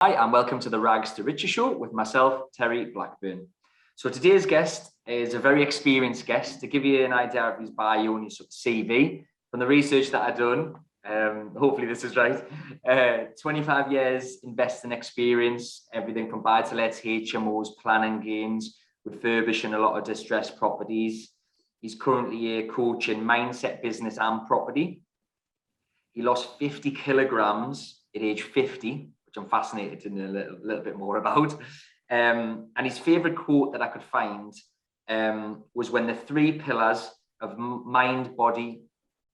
Hi, and welcome to the Rags to Riches show with myself, Terry Blackburn. So today's guest is a very experienced guest. To give you an idea of his bio and his sort of CV, from the research that I've done, hopefully this is right, 25 years investing experience, everything from buy-to-lets, HMOs, planning gains, refurbishing a lot of distressed properties. He's currently a coach in mindset, business and property. He lost 50 kilograms at age 50, which I'm fascinated to know a little bit more about. And his favorite quote that I could find was, when the three pillars of mind, body,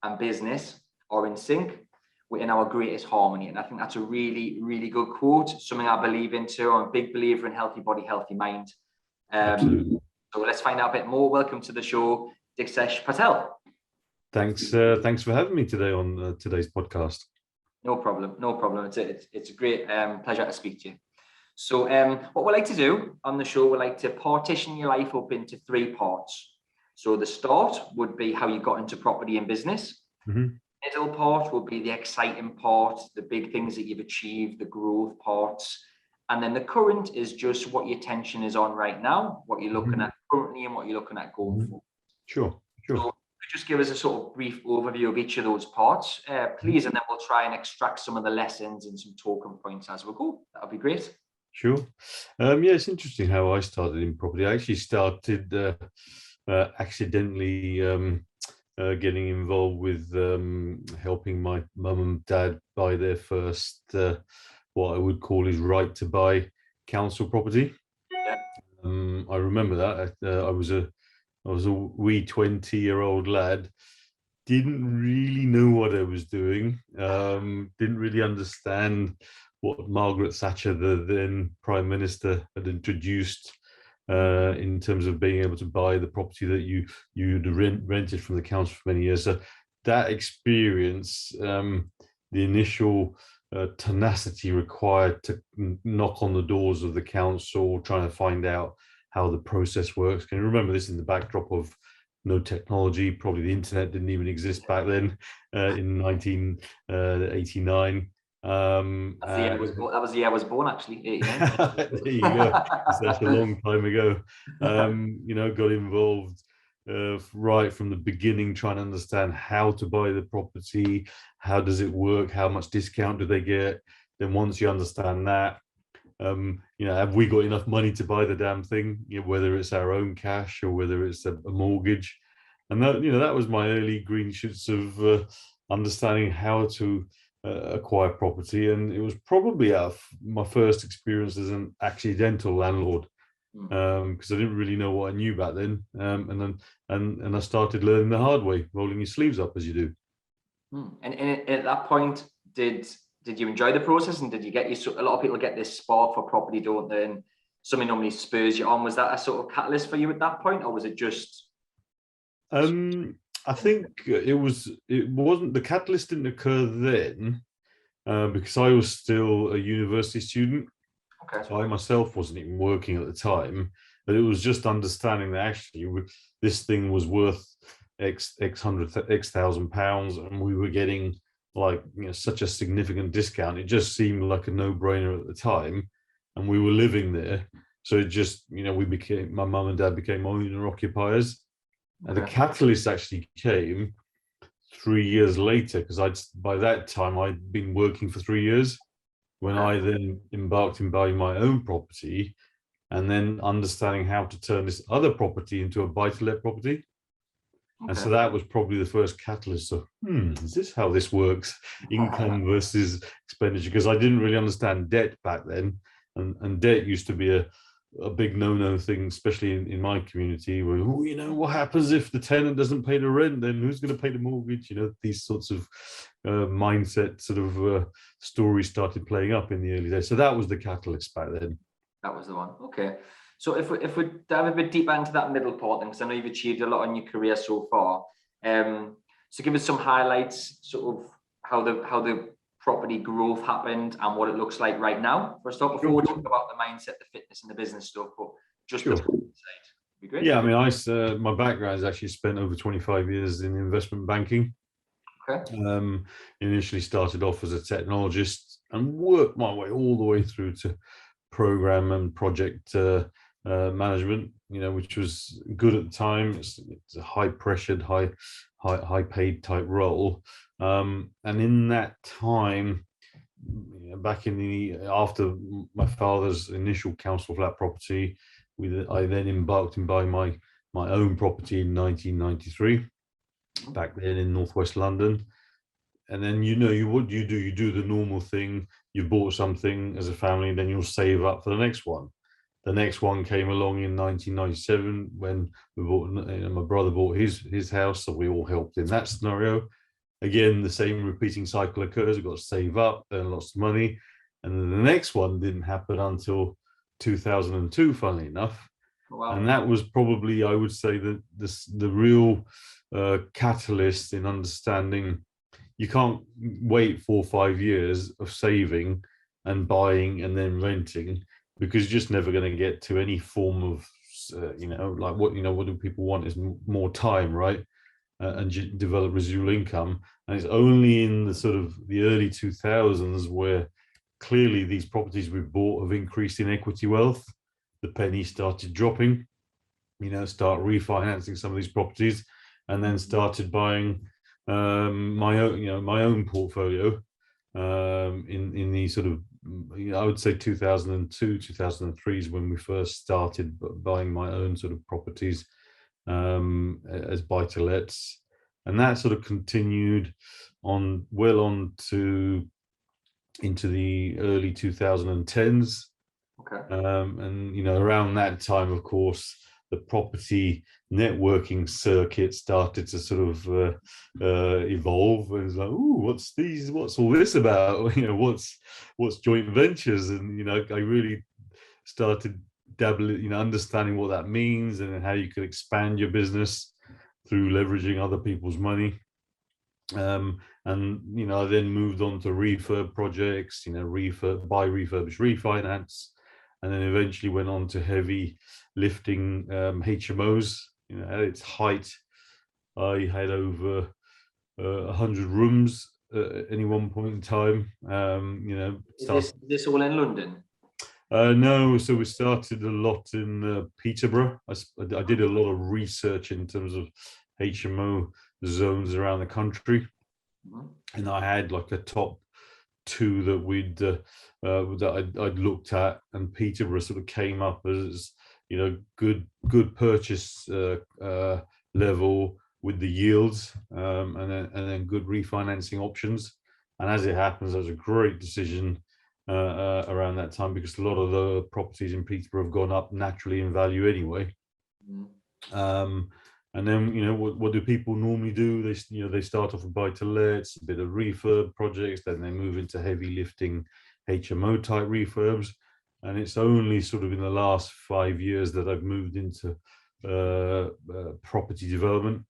and business are in sync, we're in our greatest harmony. And I think that's a really, really good quote, something I believe in too. I'm a big believer in healthy body, healthy mind. So let's find out a bit more. Welcome to the show, Diksesh Patel. Thanks for having me today on today's podcast. No problem. It's a great pleasure to speak to you. So what we like to do on the show, we like to partition your life up into three parts. So the start would be how you got into property and business. Mm-hmm. Middle part will be the exciting part, the big things that you've achieved, the growth parts. And then the current is just what your attention is on right now, what you're looking at currently and what you're looking at going forward. Sure. So just give us a sort of brief overview of each of those parts, please, and then we'll try and extract some of the lessons and some talking points as we go. That would be great. Sure. Yeah, it's interesting how I started in property. I actually started accidentally getting involved with helping my mum and dad buy their first, what I would call his right to buy council property. Yeah. I remember that. I was a wee 20-year-old lad, didn't really know what I was doing, didn't really understand what Margaret Thatcher, the then Prime Minister, had introduced in terms of being able to buy the property that you'd rented from the council for many years. So that experience, the initial tenacity required to knock on the doors of the council, trying to find out how the process works. Can you remember this in the backdrop of no technology? Probably the internet didn't even exist back then in 1989. That was the year I was born, actually. 89. There you go. That's a long time ago. Got involved right from the beginning, trying to understand how to buy the property, how does it work, how much discount do they get. Then once you understand that, have we got enough money to buy the damn thing, whether it's our own cash or whether it's a mortgage. And that was my early green shoots of understanding how to acquire property. And it was probably my first experience as an accidental landlord, because I didn't really know what I knew back then. And I started learning the hard way, rolling your sleeves up as you do. And at that point, did you enjoy the process, and did you get a lot of people get this spark for property, don't they? And something normally spurs you on. Was that a sort of catalyst for you at that point, or was it just? I think it wasn't. The catalyst didn't occur then because I was still a university student. Okay. So I myself wasn't even working at the time, but it was just understanding that actually this thing was worth X thousand pounds, and we were getting such a significant discount. It just seemed like a no-brainer at the time, and we were living there. So it just, my mum and dad became owner occupiers. And the catalyst actually came 3 years later, because by that time I'd been working for 3 years, when I then embarked in buying my own property and then understanding how to turn this other property into a buy-to-let property. Okay. And so that was probably the first catalyst of, is this how this works? Income versus expenditure, because I didn't really understand debt back then. And debt used to be a big no-no thing, especially in my community, where, what happens if the tenant doesn't pay the rent? Then who's going to pay the mortgage? These sorts of mindset sort of stories started playing up in the early days. So that was the catalyst back then. That was the one. Okay. So if we dive a bit deeper into that middle part, then, because I know you've achieved a lot in your career so far, so give us some highlights, sort of how the property growth happened and what it looks like right now. First off, before we talk about the mindset, the fitness, and the business stuff, but just the property side, would be great. Yeah, I mean, my background is actually spent over 25 years in investment banking. Okay. Initially started off as a technologist, and worked my way all the way through to program and project management, which was good at the time. It's a high pressured, high paid type role. And in that time, back after my father's initial council flat property, I then embarked in buying my own property in 1993, back then in northwest London. And then what do? You do the normal thing. You bought something as a family, and then you'll save up for the next one. The next one came along in 1997 when my brother bought his house, so we all helped in that scenario. Again, the same repeating cycle occurs. We've got to save up, earn lots of money. And then the next one didn't happen until 2002, funnily enough. Wow. And that was probably, I would say, the real catalyst in understanding you can't wait 4 or 5 years of saving and buying and then renting, because you're just never going to get to any form of, what do people want is more time, right? And develop residual income. And it's only in the sort of the early 2000s where clearly these properties we've bought have increased in equity wealth. The penny started dropping, start refinancing some of these properties, and then started buying my own portfolio in the sort of, I would say 2002, 2003 is when we first started buying my own sort of properties as buy-to-lets, and that sort of continued on into the early 2010s. Okay. And around that time, of course, the property networking circuit started to sort of evolve, and it's like, what's all this about? What's joint ventures? And I really started dabbling, understanding what that means and how you could expand your business through leveraging other people's money. And I then moved on to refurb projects, buy, refurbish, refinance, and then eventually went on to heavy lifting HMOs. At its height, I had over 100 rooms at any one point in time. Is this all in London? No, so we started a lot in Peterborough. I did a lot of research in terms of HMO zones around the country, and I had like a top 2 that I'd looked at, and Peterborough sort of came up as good purchase level with the yields, and then good refinancing options. And as it happens, that was a great decision around that time, because a lot of the properties in Peterborough have gone up naturally in value anyway. And then what do people normally do? They start off with buy-to-lets, a bit of refurb projects, then they move into heavy lifting HMO type refurbs. And it's only sort of in the last 5 years that I've moved into property development.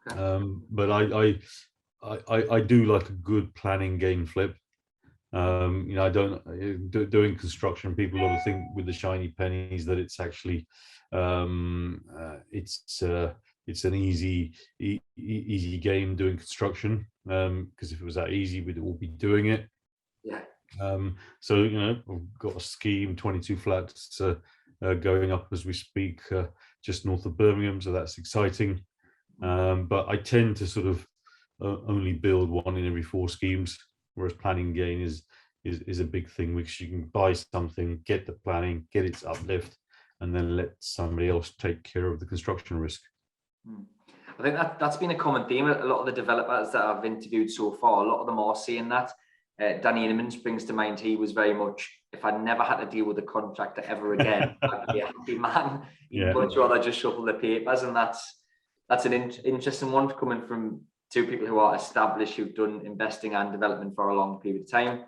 But I do like a good planning gain flip. I don't doing construction. People ought to think with the shiny pennies that it's actually it's an easy game doing construction. Because if it was that easy, we'd all be doing it. Yeah. So I've got a scheme, 22 flats going up as we speak, just north of Birmingham. So that's exciting. But I tend to sort of only build 1 in every 4 schemes. Whereas planning gain is a big thing, because you can buy something, get the planning, get its uplift, and then let somebody else take care of the construction risk. I think that's been a common theme. A lot of the developers that I've interviewed so far, a lot of them are seeing that. Danny Inman springs to mind. He was very much, if I never had to deal with a contractor ever again, I'd be a happy man. He'd much rather just shuffle the papers, and that's an interesting one coming from 2 people who are established, who've done investing and development for a long period of time.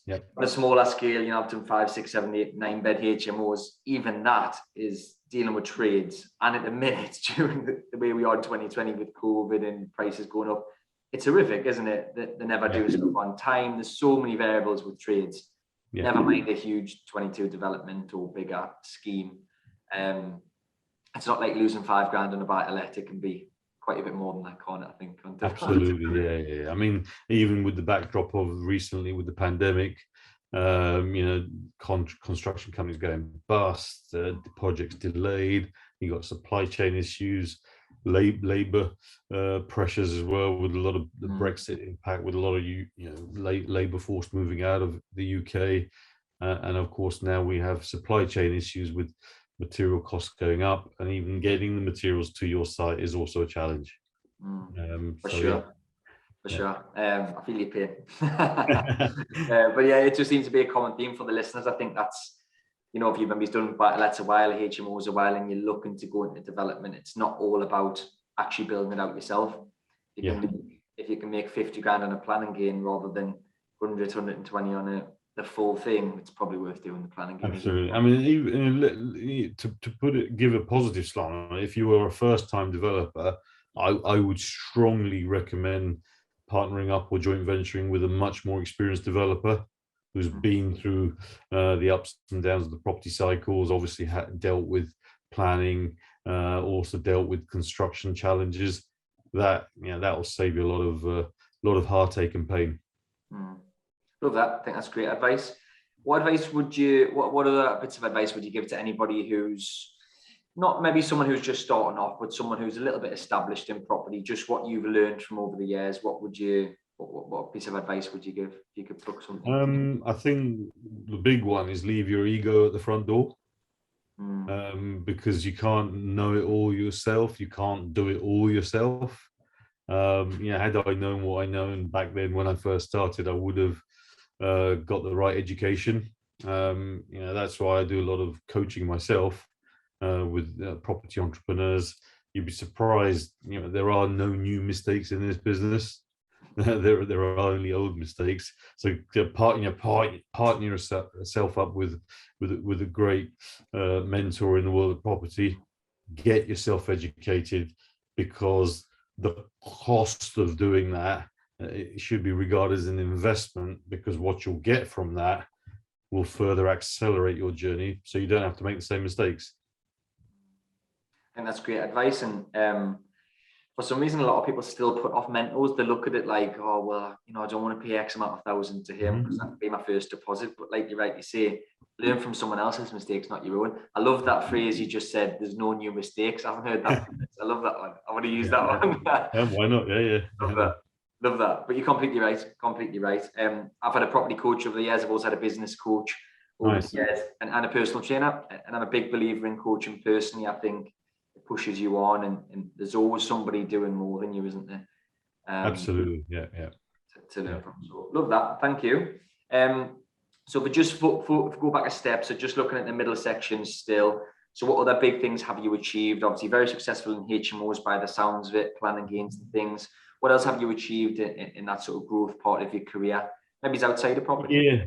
Yep. On a smaller scale, I've done 5, 6, 7, 8, 9 bed HMOs. Even that is dealing with trades. And at the minute, during the way we are in 2020 with COVID and prices going up, it's horrific, isn't it? They never do stuff on time. There's so many variables with trades. Yeah. Never mind a huge 22 development or bigger scheme. It's not like losing £5 on a buy-to-let. It can be quite a bit more than that, can't it? I think. Absolutely, yeah. I mean, even with the backdrop of recently with the pandemic, construction companies going bust, the projects delayed. You got supply chain issues, labor pressures as well, with a lot of the Brexit impact, with a lot of labor force moving out of the UK, and of course now we have supply chain issues with material costs going up, and even getting the materials to your site is also a challenge. For sure. I feel your pain. But yeah, it just seems to be a common theme for the listeners. I think that's, if you've maybe done that's a while, HMOs a while, and you're looking to go into development, it's not all about actually building it out yourself. If you can make 50 grand on a planning gain rather than 100, 120 on the full thing, it's probably worth doing the planning gain. Absolutely. I mean, even to give a positive slant on it, if you were a first-time developer, I would strongly recommend partnering up or joint venturing with a much more experienced developer who's been through the ups and downs of the property cycles, obviously dealt with planning, also dealt with construction challenges. That will save you a lot of heartache and pain. Love that. I think that's great advice. What other bits of advice would you give to anybody who's not maybe someone who's just starting off, but someone who's a little bit established in property? Just what you've learned from over the years. What piece of advice would you give if you could book something? I think the big one is leave your ego at the front door, because you can't know it all yourself. You can't do it all yourself. Had I known what I know back then when I first started, I would have got the right education. That's why I do a lot of coaching myself with property entrepreneurs. You'd be surprised, there are no new mistakes in this business. there are only old mistakes. So partner yourself up with a great mentor in the world of property. Get yourself educated, because the cost of doing that, it should be regarded as an investment, because what you'll get from that will further accelerate your journey, so you don't have to make the same mistakes. And that's great advice. And for some reason, a lot of people still put off mentors. They look at it like, oh, well, I don't want to pay X amount of thousand to him because that would be my first deposit. But like you rightly say, learn from someone else's mistakes, not your own. I love that phrase you just said, there's no new mistakes. I haven't heard that. I love that one. I want to use that one. Why not? Yeah. Love that. But you're completely right. I've had a property coach over the years. I've also had a business coach over the years, and a personal trainer. And I'm a big believer in coaching personally. I think it pushes you on, and there's always somebody doing more than you, isn't there? Absolutely. Yeah. To learn from. So love that. Thank you. So if we just go back a step, so just looking at the middle section still. So what other big things have you achieved? Obviously very successful in HMOs by the sounds of it, planning gains and things. What else have you achieved in that sort of growth part of your career? Maybe it's outside of property. Yeah.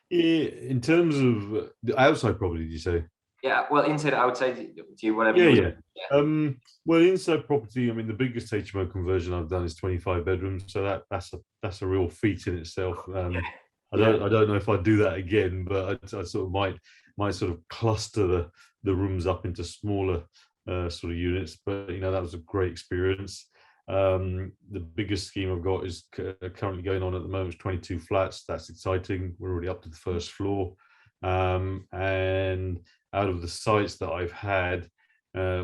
In terms of the outside property, did you say? Yeah, well, inside, outside, do you whatever. Yeah. Well, inside property, I mean, the biggest HMO conversion I've done is 25 bedrooms, so that's a real feat in itself. I don't know if I'd do that again, but I sort of might sort of cluster the rooms up into smaller sort of units. But that was a great experience. The biggest scheme I've got is currently going on at the moment, 22 flats. That's exciting. We're already up to the first floor, and out of the sites that I've had,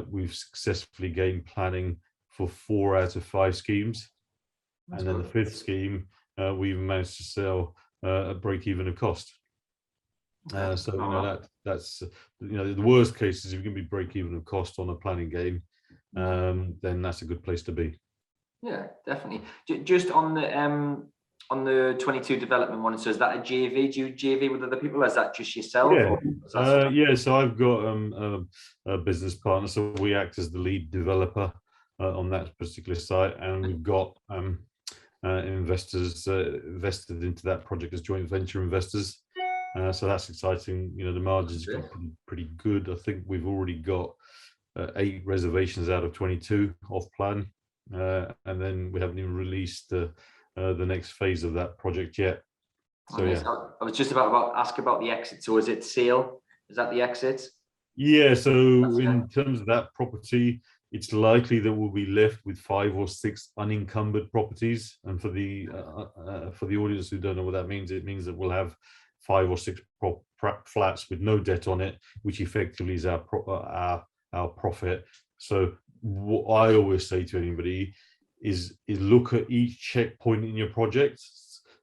we've successfully gained planning for 4 out of 5 schemes. That's and then good. The 5th scheme, we've managed to sell at break even of cost. That's the worst case is if you can be break even of cost on a planning game, then that's a good place to be. Yeah, definitely. Just on the 22 development one, so is that a JV? Do you JV with other people, or is that just yourself? So I've got a business partner, so we act as the lead developer on that particular site, and we've got investors invested into that project as joint venture investors. So that's exciting. The margins are pretty good. I think we've already got 8 reservations out of 22 off plan, and then we haven't even released the next phase of that project yet. So I was just about ask about the exit. So is it sale? Is that the exit? Yeah. So in terms of that property, it's likely that we'll be left with 5 or 6 unencumbered properties. And for the audience who don't know what that means, it means that we'll have 5 or 6 flats with no debt on it, which effectively is our profit. So what I always say to anybody is look at each checkpoint in your project.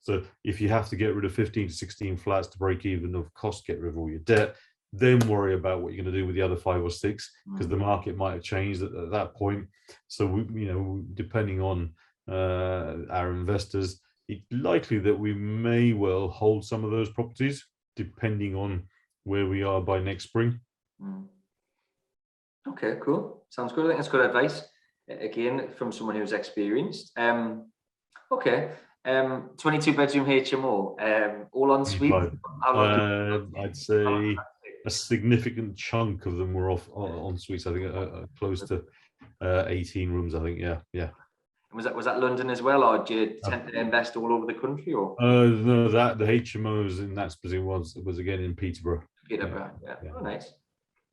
So if you have to get rid of 15 to 16 flats to break even of cost, get rid of all your debt, then worry about what you're going to do with the other 5 or 6, because the market might have changed at that point. So depending on our investors, it's likely that we may well hold some of those properties depending on where we are by next spring. Okay, cool. Sounds good. I think that's good advice. Again, from someone who's experienced. Okay. 22 bedroom HMO, all en suite. I'd say a significant chunk of them were en suites. I think close to 18 rooms. I think, yeah. Was that London as well, or do you tend to invest all over the country? Or no, that the HMOs in that specific was again in Peterborough. Peterborough, yeah. Oh, nice.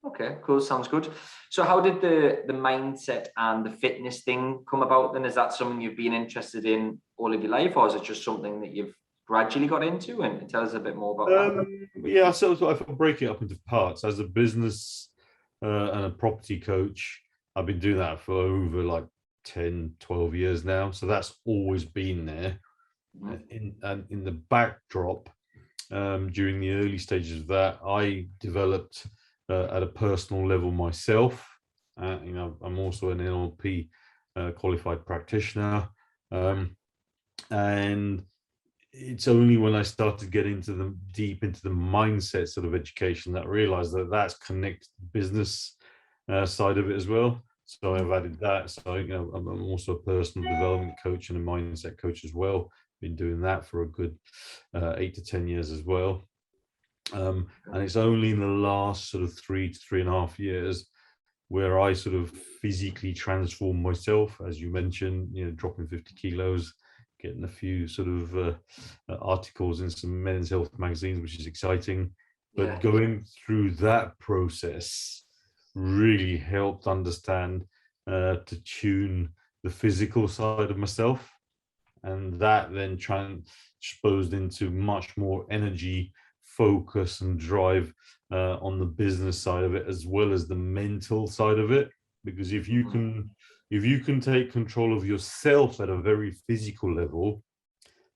Okay, cool. Sounds good. So how did the mindset and the fitness thing come about then? Is that something you've been interested in all of your life, or is it just something that you've gradually got into? And tell us a bit more about that. Yeah, so if I break it up into parts, as a business and a property coach, I've been doing that for over like 10, 12 years now. So that's always been there. In the backdrop, during the early stages of that, I developed at a personal level myself. I'm also an NLP qualified practitioner, and it's only when I started getting deep into the mindset sort of education that I realized that that's connected to the business side of it as well. So I've added that. So I'm also a personal development coach and a mindset coach as well. Been doing that for a good 8 to 10 years as well. And it's only in the last sort of 3 to 3.5 years where I sort of physically transformed myself, as you mentioned, dropping 50 kilos, getting a few sort of articles in some men's health magazines, which is exciting. But going through that process really helped understand to tune the physical side of myself. And that then transposed into much more energy, focus and drive on the business side of it, as well as the mental side of it. Because if you can take control of yourself at a very physical level,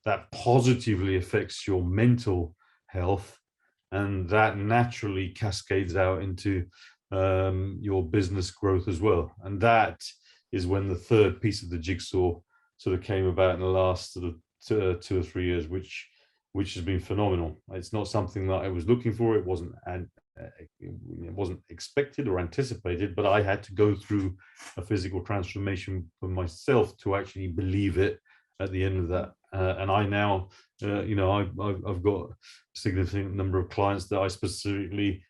that positively affects your mental health, and that naturally cascades out into your business growth as well. And that is when the third piece of the jigsaw sort of came about in the last sort of 2 or 3 years, which has been phenomenal. It's not something that I was looking for. It wasn't expected or anticipated, but I had to go through a physical transformation for myself to actually believe it at the end of that. And I now, I've got a significant number of clients that I specifically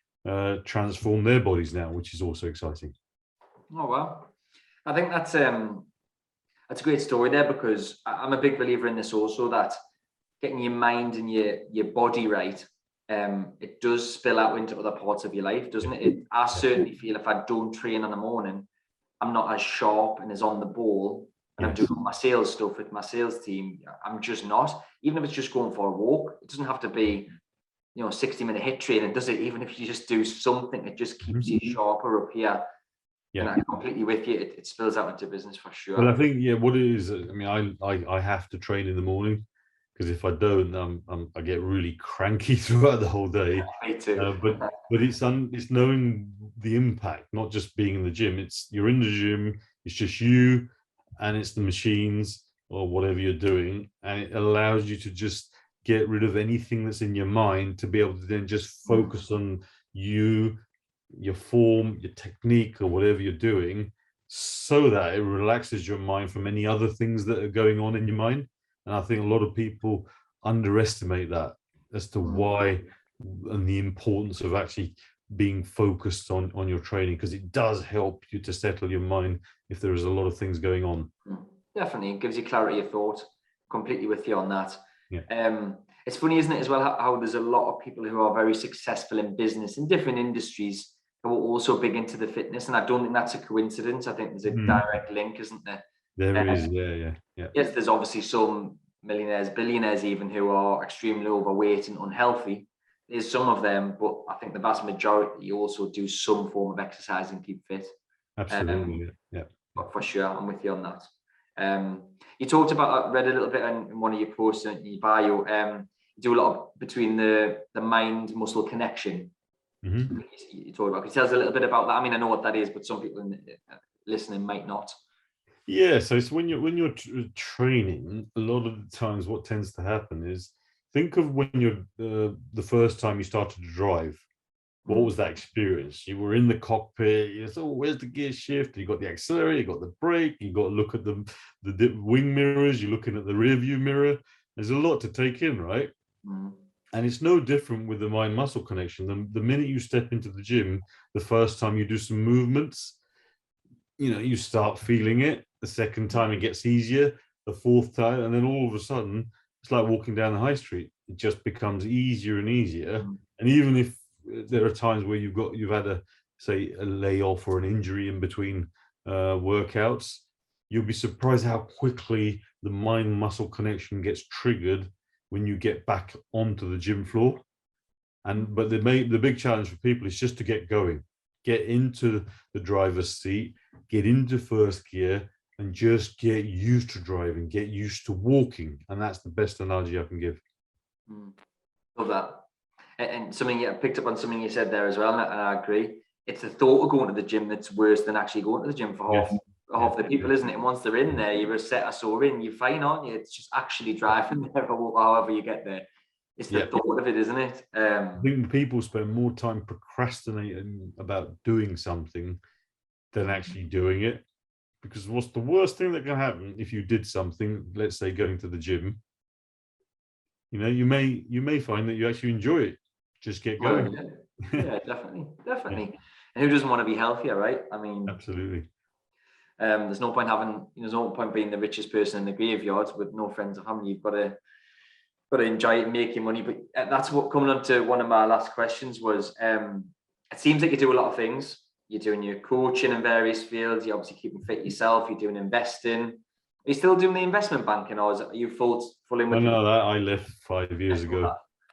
transform their bodies now, which is also exciting. Oh, wow. I think that's a great story there, because I'm a big believer in this also, that getting your mind and your body right, it does spill out into other parts of your life, doesn't it? I certainly feel if I don't train in the morning, I'm not as sharp and as on the ball. And I'm doing my sales stuff with my sales team. I'm just not. Even if it's just going for a walk, it doesn't have to be, 60-minute hit training, does it? Even if you just do something, it just keeps you sharper up here. Yeah, and I'm completely with you. It spills out into business for sure. Well, I think what it is. I mean, I have to train in the morning, because if I don't, I get really cranky throughout the whole day. Me too. But it's knowing the impact, not just being in the gym. You're in the gym. It's just you, and it's the machines or whatever you're doing, and it allows you to just get rid of anything that's in your mind to be able to then just focus on you, your form, your technique, or whatever you're doing, so that it relaxes your mind from any other things that are going on in your mind. And I think a lot of people underestimate that as to why, and the importance of actually being focused on your training, because it does help you to settle your mind if there is a lot of things going on. Definitely, it gives you clarity of thought. Completely with you on that. Yeah. It's funny, isn't it, as well, how there's a lot of people who are very successful in business in different industries, who are also big into the fitness, and I don't think that's a coincidence. I think there's a direct link, isn't there? There is, yeah. Yes, there's obviously some millionaires, billionaires even, who are extremely overweight and unhealthy. There's some of them, but I think the vast majority also do some form of exercise and keep fit. Absolutely, yeah. For sure, I'm with you on that. You talked about, I read a little bit in one of your posts in your bio, you do a lot between the mind-muscle connection. You talked about. Can you tell us a little bit about that? I mean, I know what that is, but some people listening might not. Yeah, so it's when you're training, a lot of the times what tends to happen is, think of when you're the first time you started to drive. What was that experience? You were in the cockpit, you thought, oh, where's the gear shift? You got the accelerator, you got the brake, you got to look at the wing mirrors, you're looking at the rear view mirror. There's a lot to take in, right? And it's no different with the mind-muscle connection. The minute you step into the gym, the first time you do some movements, you start feeling it. The second time it gets easier, the fourth time, and then all of a sudden, it's like walking down the high street. It just becomes easier and easier. And even if there are times where you've had a layoff or an injury in between workouts, you'll be surprised how quickly the mind-muscle connection gets triggered when you get back onto the gym floor. But the big challenge for people is just to get going, get into the driver's seat, get into first gear, and just get used to driving, get used to walking. And that's the best analogy I can give. Love that. And something you picked up on something you said there as well, and I agree. It's the thought of going to the gym that's worse than actually going to the gym for half the people, isn't it? And once they're in there, you're a set or so in, you're fine, aren't you? It's just actually driving there, or however you get there. It's the thought of it, isn't it? I think people spend more time procrastinating about doing something than actually doing it. Because what's the worst thing that can happen if you did something, let's say going to the gym? You may find that you actually enjoy it. Just get going. Yeah, definitely. And who doesn't want to be healthier, right? I mean, absolutely. There's no point being the richest person in the graveyard with no friends or family. You've got to enjoy it and make your money. But that's what, coming on to one of my last questions was, it seems like you do a lot of things. You're doing your coaching in various fields. You're obviously keeping fit yourself. You're doing investing. Are you still doing the investment banking, or are you full in with? No, that I left 5 years ago.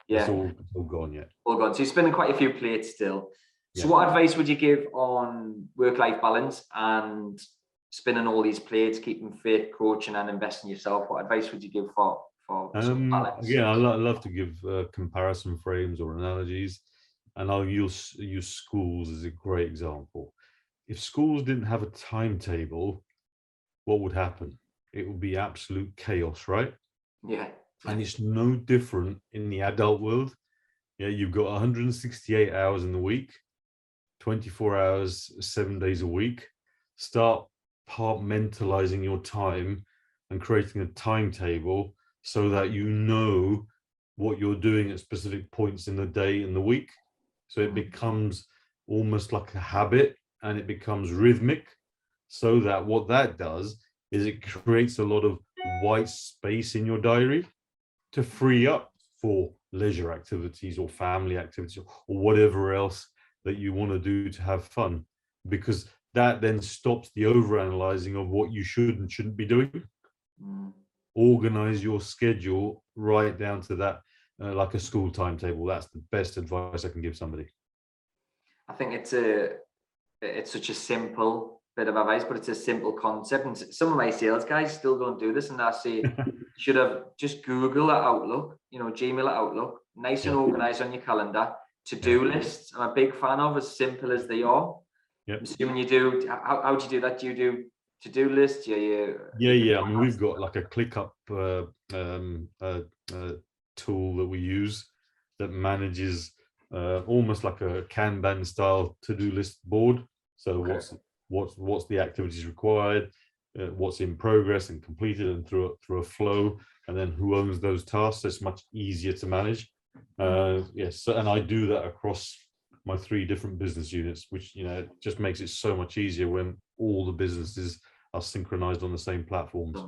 Yeah, it's all gone yet. All gone. So you're spinning quite a few plates still. So what advice would you give on work-life balance and spinning all these plates, keeping fit, coaching and investing yourself? What advice would you give for balance? Again, I love to give comparison frames or analogies, and I'll use schools as a great example. If schools didn't have a timetable, what would happen? It would be absolute chaos, right? Yeah. And it's no different in the adult world. Yeah, you've got 168 hours in the week, 24 hours, 7 days a week. Start compartmentalizing your time and creating a timetable so that you know what you're doing at specific points in the day and the week. So it becomes almost like a habit, and it becomes rhythmic, so that what that does is it creates a lot of white space in your diary to free up for leisure activities or family activities or whatever else that you want to do to have fun, because that then stops the overanalyzing of what you should and shouldn't be doing. Organize your schedule right down to that, like a school timetable. That's the best advice I can give somebody. I think it's such a simple bit of advice, but it's a simple concept. And some of my sales guys still don't do this, and I say you should have just Google at Outlook, Gmail at Outlook, nice and organized on your calendar. To-do lists, I'm a big fan of, as simple as they are. I'm assuming you do. How do you do that? Do you do to-do lists? Yeah. I mean, we've got like a ClickUp tool that we use that manages almost like a Kanban style to-do list board. So what's the activities required, what's in progress and completed, and through a flow, and then who owns those tasks. So it's much easier to manage. And I do that across my 3 different business units, which just makes it so much easier when all the businesses are synchronized on the same platforms.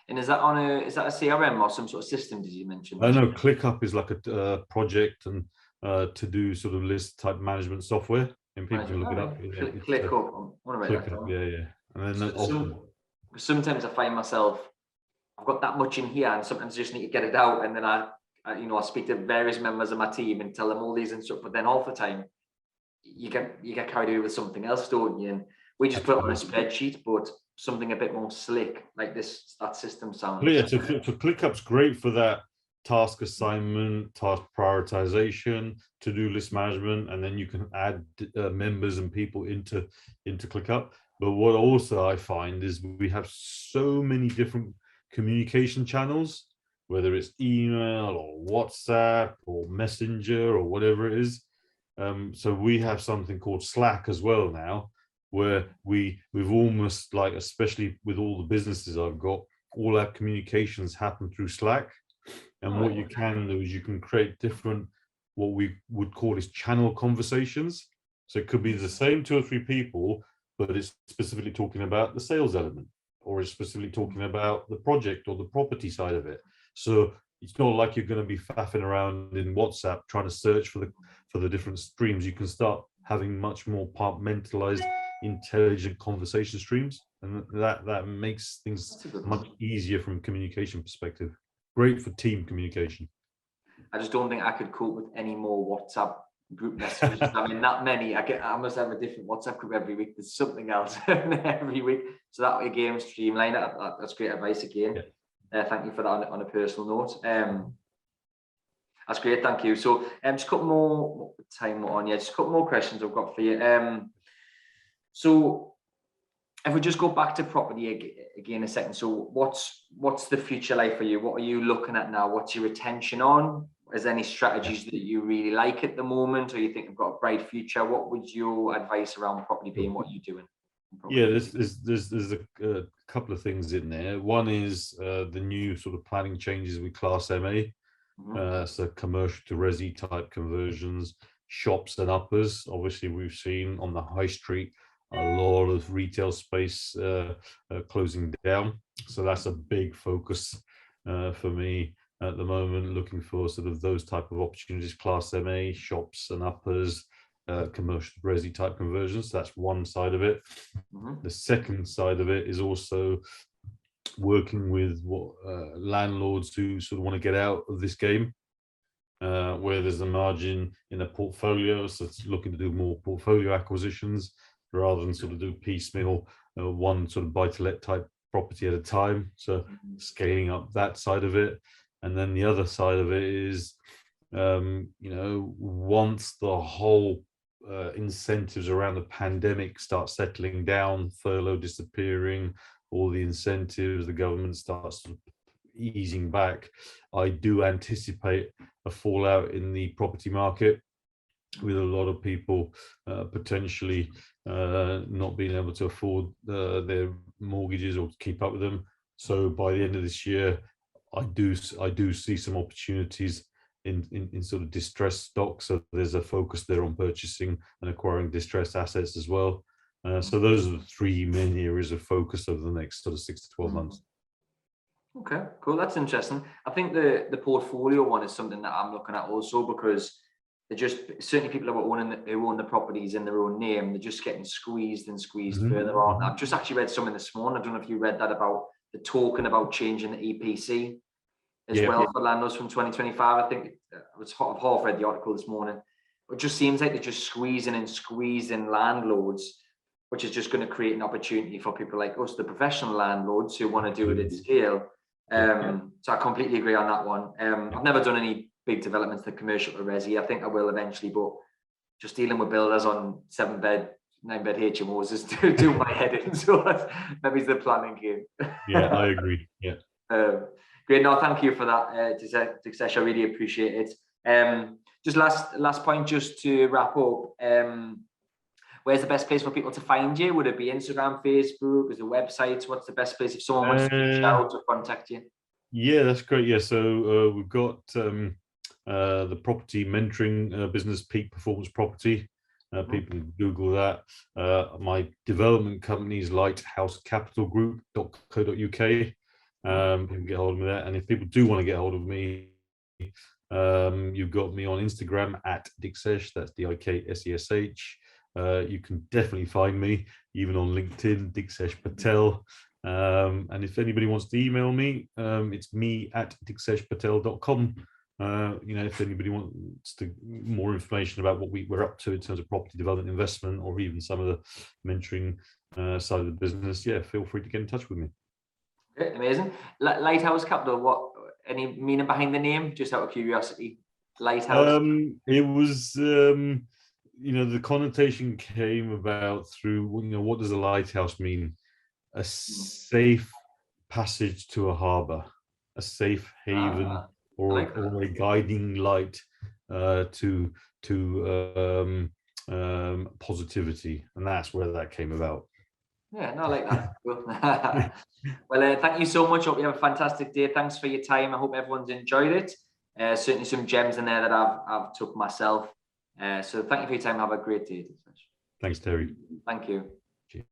And is that a CRM or some sort of system, did you mention? No, ClickUp is like a project and to do sort of list type management software. and people can look it up. Click up. I want to write that down. Yeah. And then sometimes I find myself, I've got that much in here, and sometimes I just need to get it out, and then I speak to various members of my team and tell them all these and stuff. But then half the time, you get carried away with something else, don't you? And we just put it on a spreadsheet, but something a bit more slick like this. That system sounds. Yeah, so ClickUp's great for that task assignment, task prioritization, to-do list management, and then you can add members and people into ClickUp. But what also I find is we have so many different communication channels, whether it's email or WhatsApp or Messenger or whatever it is. So we have something called Slack as well now, where we've almost, like, especially with all the businesses I've got, all our communications happen through Slack. And what you can do is you can create different, what we would call is channel conversations. So it could be the same 2 or 3 people, but it's specifically talking about the sales element, or it's specifically talking about the project or the property side of it. So it's not like you're going to be faffing around in WhatsApp trying to search for the different streams. You can start having much more compartmentalized, intelligent conversation streams, and that makes things much easier from a communication perspective. Great for team communication. I just don't think I could cope with any more WhatsApp group messages. I mean, that many. I must have a different WhatsApp group every week. There's something else every week. So that way, again, streamline it. That's great advice again. Yeah. Thank you for that on a personal note. That's great. Thank you. So, just a couple more time on. Yeah, just a couple more questions I've got for you. So, if we just go back to property again a second. So, what's the future like for you? What are you looking at now? What's your attention on? Is there any strategies that you really like at the moment, or you think you've got a bright future? What would your advice around property be, and what are you doing? Yeah, there's a couple of things in there. One is the new sort of planning changes with Class MA, so commercial to resi type conversions, shops and uppers. Obviously, we've seen on the high street a lot of retail space closing down, so that's a big focus for me at the moment, looking for sort of those type of opportunities, Class MA, shops and uppers, commercial resi type conversions. That's one side of it. The second side of it is also working with landlords who sort of want to get out of this game, where there's a margin in a portfolio, so it's looking to do more portfolio acquisitions rather than sort of do piecemeal, one sort of buy-to-let type property at a time. So scaling up that side of it. And then the other side of it is, once the whole incentives around the pandemic start settling down, furlough disappearing, all the incentives, the government starts easing back, I do anticipate a fallout in the property market, with a lot of people potentially not being able to afford their mortgages or keep up with them. So by the end of this year, I do see some opportunities in sort of distressed stocks. So there's a focus there on purchasing and acquiring distressed assets as well. So those are the 3 main areas of focus over the next sort of 6 to 12 months. Okay, cool. That's interesting. I think the portfolio one is something that I'm looking at also, because they're just, certainly people who own the properties in their own name, they're just getting squeezed further on. I've just actually read something this morning. I don't know if you read that, about the talking about changing the EPC as well for landlords from 2025. I think I've half read the article this morning. It just seems like they're just squeezing landlords, which is just going to create an opportunity for people like us, the professional landlords who want to do it at scale. So I completely agree on that one. I've never done any big developments to commercial to resi. I think I will eventually, but just dealing with builders on 7-bed, 9-bed HMOs is doing my head in. So maybe it's the planning game. Yeah, I agree. Yeah. Great. No, thank you for that, Diksesh. I really appreciate it. Just last point, just to wrap up. Where's the best place for people to find you? Would it be Instagram, Facebook? Is it websites? What's the best place if someone wants to reach out or contact you? Yeah, that's great. Yeah, so we've got the property mentoring business, Peak Performance Property. People can Google that. My development company is lighthousecapitalgroup.co.uk. You can get hold of me there. And if people do want to get hold of me, you've got me on Instagram at Diksesh, that's Diksesh. you can definitely find me, even on LinkedIn, Diksesh Patel. And if anybody wants to email me, it's me@dikseshpatel.com. If anybody wants more information about what we're up to in terms of property development investment, or even some of the mentoring side of the business, yeah, feel free to get in touch with me. Okay, amazing. Lighthouse Capital, what, any meaning behind the name, just out of curiosity? Lighthouse? It was, the connotation came about through, what does a lighthouse mean? A safe passage to a harbour, a safe haven, or a guiding light to positivity, and that's where that came about. Yeah, no, I like that. Cool. Well, thank you so much. Hope you have a fantastic day. Thanks for your time. I hope everyone's enjoyed it. Certainly some gems in there that I've took myself. So thank you for your time. Have a great day. Thanks, Terry. Thank you.